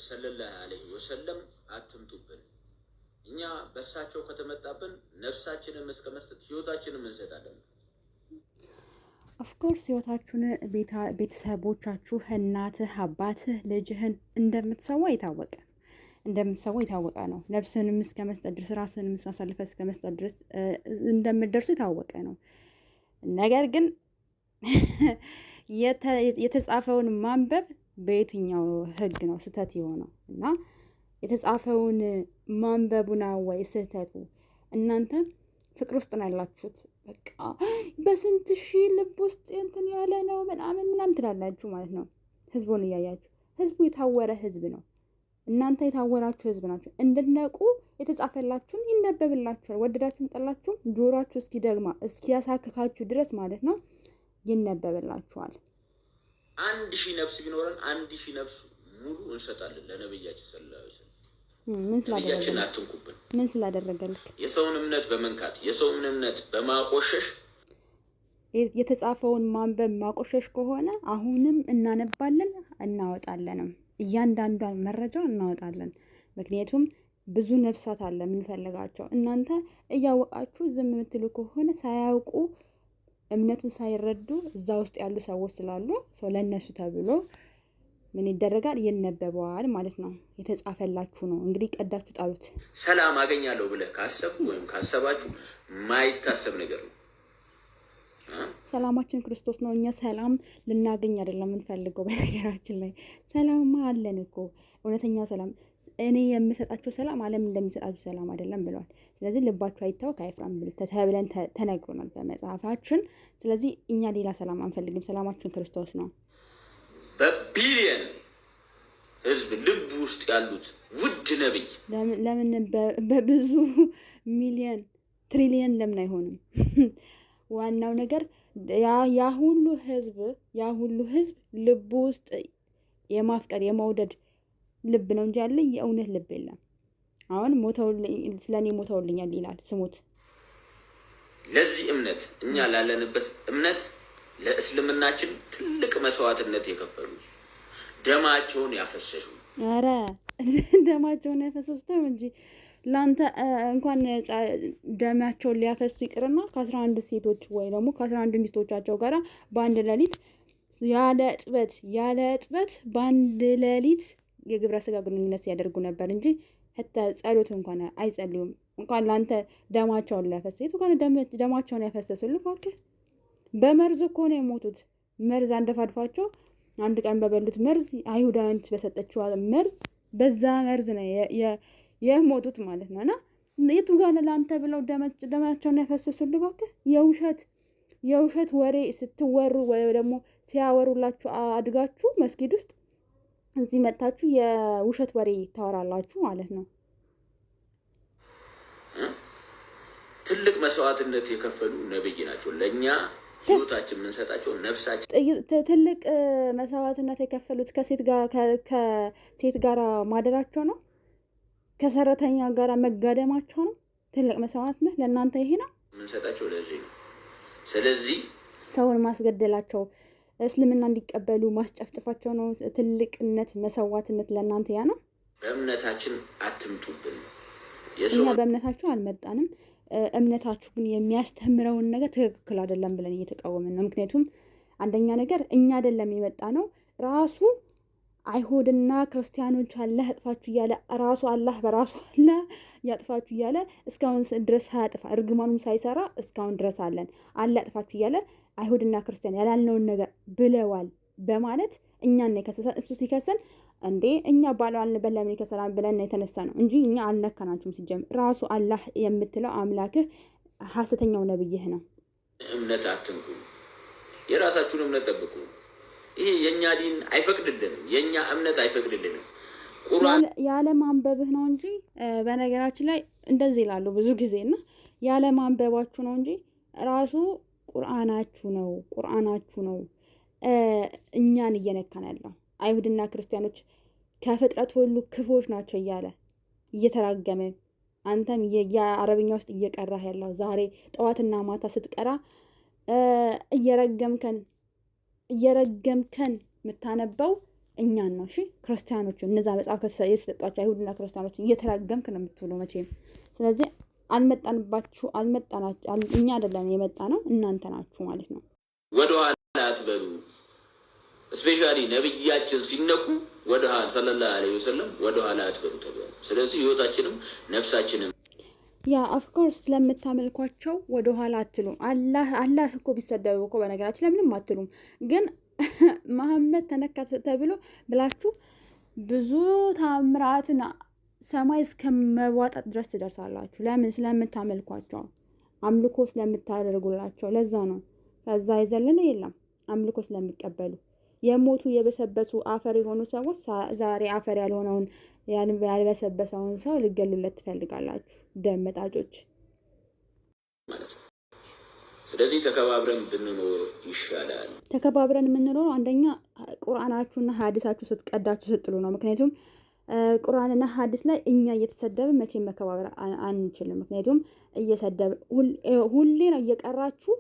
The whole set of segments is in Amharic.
ሰለላሁ ዐለይሂ ወሰለም አትምጡብን። እኛ በሳቸው ከተመጣብን ነፍሳችንን መስከመስጠት ህይወታችንን እንሰጣለን። ኦፍኮርስ ህይወታችሁን ቤተሰቦቻችሁ እናትህ አባትህ ልጅህን እንደምትሰዋ የታወቀ ነው። ነፍስንም እስከ መስጠት ድረስ ራስንም አሳልፈ እስከ መስጠት ድረስ እንደምትደርሱ የታወቀ ነው። ነገር ግን የተጻፈውን ማንበብ በየትኛው ህግ ነው ስህተት የሆነው? እና የተጻፈውን ማንበቡና ወይ ስህተቱ? እናንተ ፍቅር ውስጥ ነው ያላችሁት። በቃ በስንት ሺህ ልብ ውስጥ እንትን ያለ ነው ምናምን ትላላችሁ ማለት ነው። ህዝቡን እያያችሁ ህዝቡ የታወረ ህዝብ ነው። እናንተ የታወራችሁ ህዝብ ናችሁ። እንድነቁ የተጻፈላችሁን ይነበብላችኋል። ወደዳችሁም ጠላችሁም ጆሮአችሁ እስኪያሳክካችሁ ድረስ ማለት ነው ይነበብላችኋል። 1000 ነፍስ ቢኖረን 1000 ነፍስ ሙሉ እንሰጣለን ለነብያችን ሰለላሁ ዐለይሂ ወሰለም። ምን ስላደረገልክ? የሰውን እምነት በመንካት የሰውን እምነት በማቆሸሽ የተጻፈውን ማንበብ ማቆሸሽ ከሆነ አሁንም እናነባለን እናወጣለንም። እያንዳንዷን መረጃ እናወጣለን። ምክንያቱም ብዙ ነፍሳት አለ የምንፈልጋቸው። እናንተ እያወቃችሁ ዝም የምትሉ ከሆነ ሳያውቁ እምነቱን ሳይረዱ እዛ ውስጥ ያሉ ሰዎች ስላሉ ለነሱ ተብሎ ምን ይደረጋል? ይነበባል ማለት ነው። የተጻፈላችሁ ነው። እንግዲህ ቀዳችሁ ጣሉት። ሰላም አገኛለሁ ብለህ ካሰብ ወይም ካሰባችሁ ማይታሰብ ነገር ነው። ሰላማችን ክርስቶስ ነው። እኛ ሰላም ልናገኝ አይደለም የምንፈልገው። በነገራችን ላይ ሰላም አለን እኮ እውነተኛው ሰላም። እኔ የምሰጣቸው ሰላም ዓለም እንደሚሰጣችሁ ሰላም አይደለም ብለዋል። ስለዚህ ልባችሁ አይታወክ አይፍራም ተብለን ተነግሮናል በመጽሐፋችን። ስለዚህ እኛ ሌላ ሰላም አንፈልግም። ሰላማችን ክርስቶስ ነው። በቢሊየን ህዝብ ልብ ውስጥ ያሉት ውድ ነብይ ለምን በብዙ ሚሊየን ትሪሊየን ለምን አይሆንም? ዋናው ነገር ያ ሁሉ ህዝብ ልብ ውስጥ የማፍቀር የመውደድ ልብ ነው እንጂ ያለ የእውነት ልብ የለም። አሁን ስለኔ ሞተውልኛል ይላል። ስሙት። ለዚህ እምነት እኛ ላለንበት እምነት ለእስልምናችን ትልቅ መስዋዕትነት የከፈሉ ደማቸውን ያፈሰሱ ደማቸውን ያፈሰሱት እንጂ ላንተ እንኳን ደማቸውን ሊያፈሱ ይቅርና ከ11 ሴቶች ወይ ደግሞ ከ11 ሚስቶቻቸው ጋራ በአንድ ሌሊት ያለ እጥበት በአንድ ሌሊት የግብረ ስጋ ግንኙነት ሲያደርጉ ነበር እንጂ ጸሎት እንኳን አይጸልዩም። እንኳን ላንተ ደማቸውን ሊያፈሱ ደማቸውን ያፈሰሱልህ እባክህ። በመርዝ እኮ ነው የሞቱት። መርዝ አንደፋድፋቸው አንድ ቀን በበሉት መርዝ አይሁዳን በሰጠችው መርዝ በዛ መርዝ ነው የሞቱት ማለት ነውና የቱ ጋር ለአንተ ብለው ደማቸውን ያፈሰሱልህ እባክህ። የውሸት ወሬ ስትወሩ ወይ ደግሞ ሲያወሩላችሁ አድጋችሁ መስጊድ ውስጥ እዚህ መጣችሁ የውሸት ወሬ ታወራላችሁ ማለት ነው። ትልቅ መስዋዕትነት የከፈሉ ነብይ ናቸው። ለኛ ህይወታችን የምንሰጣቸው ነፍሳችን ትልቅ መስዋዕትነት የከፈሉት ከሴት ጋር ማደራቸው ነው። ከሰራተኛ ጋር መጋደማቸው ነው። ትልቅ መስዋዕትነት ለእናንተ ይሄ ነው የምንሰጣቸው ለዚህ ነው። ስለዚህ ሰውን ማስገደላቸው እስልምና እንዲቀበሉ ማስጨፍጨፋቸው ነው ትልቅነት መስዋዕትነት ለእናንተ ያ ነው። በእምነታችን አትምጡብን። እኛ በእምነታችሁ አልመጣንም። እምነታችሁ ግን የሚያስተምረውን ነገር ትክክል አይደለም ብለን እየተቃወምን ነው። ምክንያቱም አንደኛ ነገር እኛ አይደለም የመጣ ነው ራሱ አይሁድና ክርስቲያኖች አላህ ያጥፋችሁ እያለ ራሱ አላህ በራሱ አላህ ያጥፋችሁ እያለ እስካሁን ድረስ ሳያጥፋ እርግማኑም ሳይሰራ እስካሁን ድረስ አለን። አላህ ያጥፋችሁ እያለ አይሁድና ክርስቲያን ያላልነውን ነገር ብለዋል በማለት እኛን የከሰሰን እሱ ሲከሰን እንዴ እኛ ባለዋልን በለምን ከሰላም ብለን የተነሳ ነው እንጂ እኛ አልነካናችሁም። ሲጀምር ራሱ አላህ የምትለው አምላክህ ሐሰተኛው ነብይህ ነው። እምነት አትንኩ፣ የራሳችሁን እምነት ጠብቁ። ይሄ የኛ ዲን አይፈቅድልንም፣ የኛ እምነት አይፈቅድልንም። ቁርአን ያለ ማንበብህ ነው እንጂ በነገራችን ላይ እንደዚህ ይላሉ ብዙ ጊዜና ያለ ማንበባችሁ ነው እንጂ ራሱ ቁርአናችሁ ነው እኛን እየነካን ያለው። አይሁድና ክርስቲያኖች ከፍጥረት ሁሉ ክፎች ናቸው እያለ እየተራገመ አንተም የአረብኛ ውስጥ እየቀራህ ያለው ዛሬ ጠዋትና ማታ ስትቀራ እየረገምከን የምታነበው እኛን ነው። እሺ ክርስቲያኖች እነዛ መጽሐፍ የተሰጧቸው አይሁድና ክርስቲያኖች እየተራገምክ ነው የምትውለው መቼም። ስለዚህ አልመጣንባችሁ እኛ አይደለም የመጣ ነው እናንተ ናችሁ ማለት ነው። ወደኋላ አትበሉ። ስፔሻሊ ነብያችን ሲነኩ ወደኋላ ሰለላሁ ዐለይሂ ወሰለም ወደኋላ አትበሉ ተብሏል። ስለዚህ ህይወታችንም ነፍሳችንም ያ ኦፍኮርስ ስለምታመልኳቸው ወደኋላ አትሉም። አላህ እኮ ቢሰደቡ እኮ በነገራችን ለምንም አትሉም። ግን መሐመድ ተነካ ተብሎ ብላችሁ ብዙ ታምራትና ሰማይ እስከመዋጣት ድረስ ትደርሳላችሁ። ለምን? ስለምታመልኳቸው፣ አምልኮ ስለምታደርጉላቸው። ለዛ ነው። ከዛ የዘለለ የለም። አምልኮ ስለሚቀበሉ የሞቱ የበሰበሱ አፈር የሆኑ ሰዎች ዛሬ አፈር ያልሆነውን ያልበሰበሰውን ሰው ልገሉለት ትፈልጋላችሁ፣ ደም መጣጮች ማለት ነው። ስለዚህ ተከባብረን ብንኖር ይሻላል። ተከባብረን የምንኖረው አንደኛ ቁርአናችሁና ሐዲሳችሁ ስትቀዳችሁ ስትሉ ነው። ምክንያቱም ቁርአንና ሐዲስ ላይ እኛ እየተሰደብን መቼም መከባበር አንችልም። ምክንያቱም እየሰደብ ሁሌ ነው እየቀራችሁ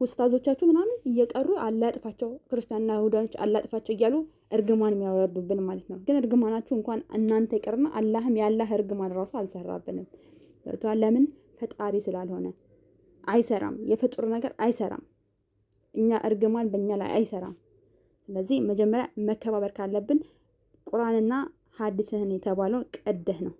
ኡስታዞቻችሁ ምናምን እየቀሩ አላጥፋቸው ክርስቲያንና ይሁዳኖች አላጥፋቸው እያሉ እርግማን የሚያወርዱብን ማለት ነው። ግን እርግማናችሁ እንኳን እናንተ ይቅርና አላህም ያላህ እርግማን ራሱ አልሰራብንም። ለምን? ፈጣሪ ስላልሆነ አይሰራም። የፍጡር ነገር አይሰራም። እኛ እርግማን በእኛ ላይ አይሰራም። ስለዚህ መጀመሪያ መከባበር ካለብን ቁርአንና ሐዲስህን የተባለው ቀደህ ነው።